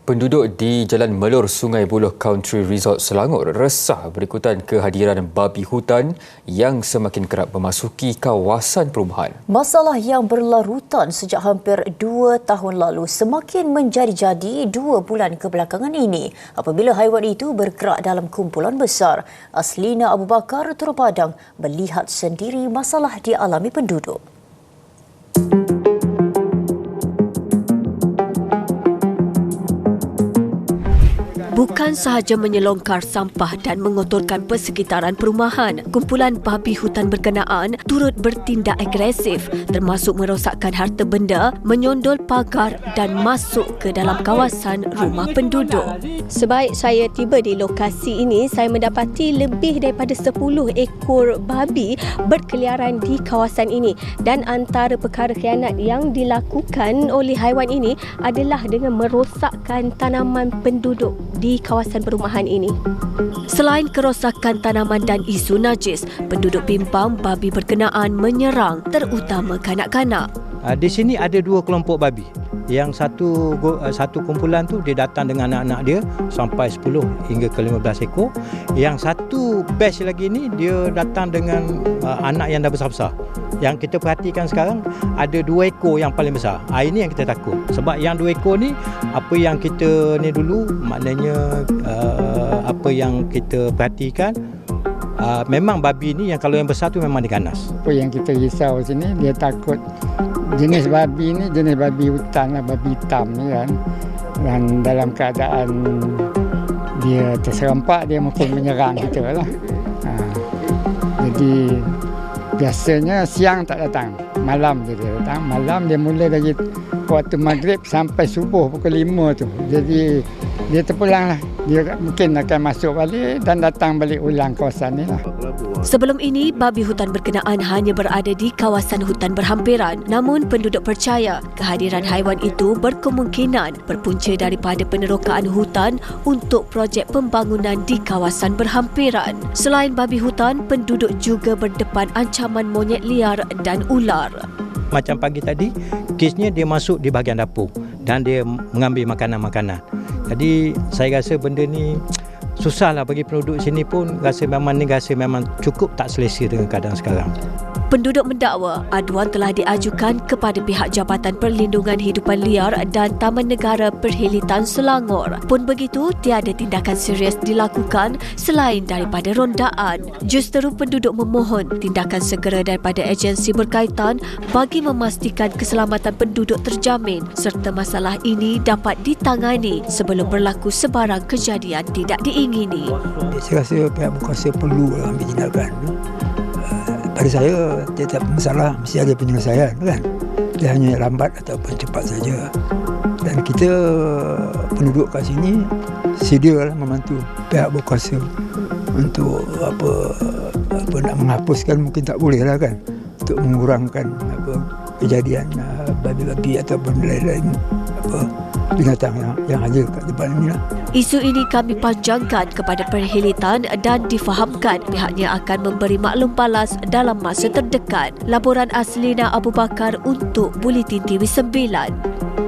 Penduduk di Jalan Melur, Sungai Buloh Country Resort Selangor resah berikutan kehadiran babi hutan yang semakin kerap memasuki kawasan perumahan. Masalah yang berlarutan sejak hampir 2 tahun lalu semakin menjadi-jadi 2 bulan kebelakangan ini apabila haiwan itu bergerak dalam kumpulan besar. Aslina Abu Bakar Terpadang melihat sendiri masalah dialami penduduk. Bukan sahaja menyelongkar sampah dan mengotorkan persekitaran perumahan, kumpulan babi hutan berkenaan turut bertindak agresif termasuk merosakkan harta benda, menyondol pagar dan masuk ke dalam kawasan rumah penduduk. Sebaik saya tiba di lokasi ini, saya mendapati lebih daripada 10 ekor babi berkeliaran di kawasan ini dan antara perkara khianat yang dilakukan oleh haiwan ini adalah dengan merosakkan tanaman penduduk di kawasan perumahan ini. Selain kerosakan tanaman dan isu najis, penduduk bimbang babi berkenaan menyerang terutama kanak-kanak. Di sini ada 2 kelompok babi. Yang satu kumpulan tu dia datang dengan anak-anak dia sampai 10 hingga ke 15 ekor. Yang satu batch lagi ni dia datang dengan anak yang dah besar-besar. Yang kita perhatikan sekarang ada 2 ekor yang paling besar. Ini yang kita takut. Sebab yang 2 ekor ni apa yang kita ni dulu maknanya apa yang kita perhatikan memang babi ni yang kalau yang besar tu memang diganas. Apa yang kita risau sini dia takut jenis babi ni jenis babi hutan lah, babi hitam ni kan. Dan dalam keadaan dia terserempak dia mungkin menyerang kita lah. Jadi biasanya siang tak datang, malam dia datang. Malam dia mula dari waktu maghrib sampai subuh pukul 5 tu. Jadi dia terpulang lah. Dia mungkin akan masuk balik dan datang balik ulang kawasan ni lah. Sebelum ini, babi hutan berkenaan hanya berada di kawasan hutan berhampiran. Namun penduduk percaya kehadiran haiwan itu berkemungkinan berpunca daripada penerokaan hutan untuk projek pembangunan di kawasan berhampiran. Selain babi hutan, penduduk juga berdepan ancaman monyet liar dan ular. Macam pagi tadi, kesnya dia masuk di bahagian dapur dan dia mengambil makanan-makanan. Jadi saya rasa benda ni susahlah bagi penduduk sini pun rasa memang cukup tak selesa dengan keadaan sekarang. Penduduk mendakwa aduan telah diajukan kepada pihak Jabatan Perlindungan Hidupan Liar dan Taman Negara Perhilitan Selangor. Pun begitu, tiada tindakan serius dilakukan selain daripada rondaan. Justeru penduduk memohon tindakan segera daripada agensi berkaitan bagi memastikan keselamatan penduduk terjamin serta masalah ini dapat ditangani sebelum berlaku sebarang kejadian tidak diingini. Saya rasa pihak berkuasa perlu ambil tindakan. Pada saya, tiap masalah mesti ada penyelesaian kan. Dia hanya lambat ataupun cepat saja. Dan kita penduduk kat sini sedialah membantu pihak berkuasa untuk apa nak menghapuskan mungkin tak boleh lah kan. Untuk mengurangkan kejadian babi-babi ataupun lain-lain binatang yang ada kat depan ini lah. Isu ini kami panjangkan kepada Perhilitan dan difahamkan pihaknya akan memberi maklum balas dalam masa terdekat. Laporan Aslina Abu Bakar untuk Buletin TV 9.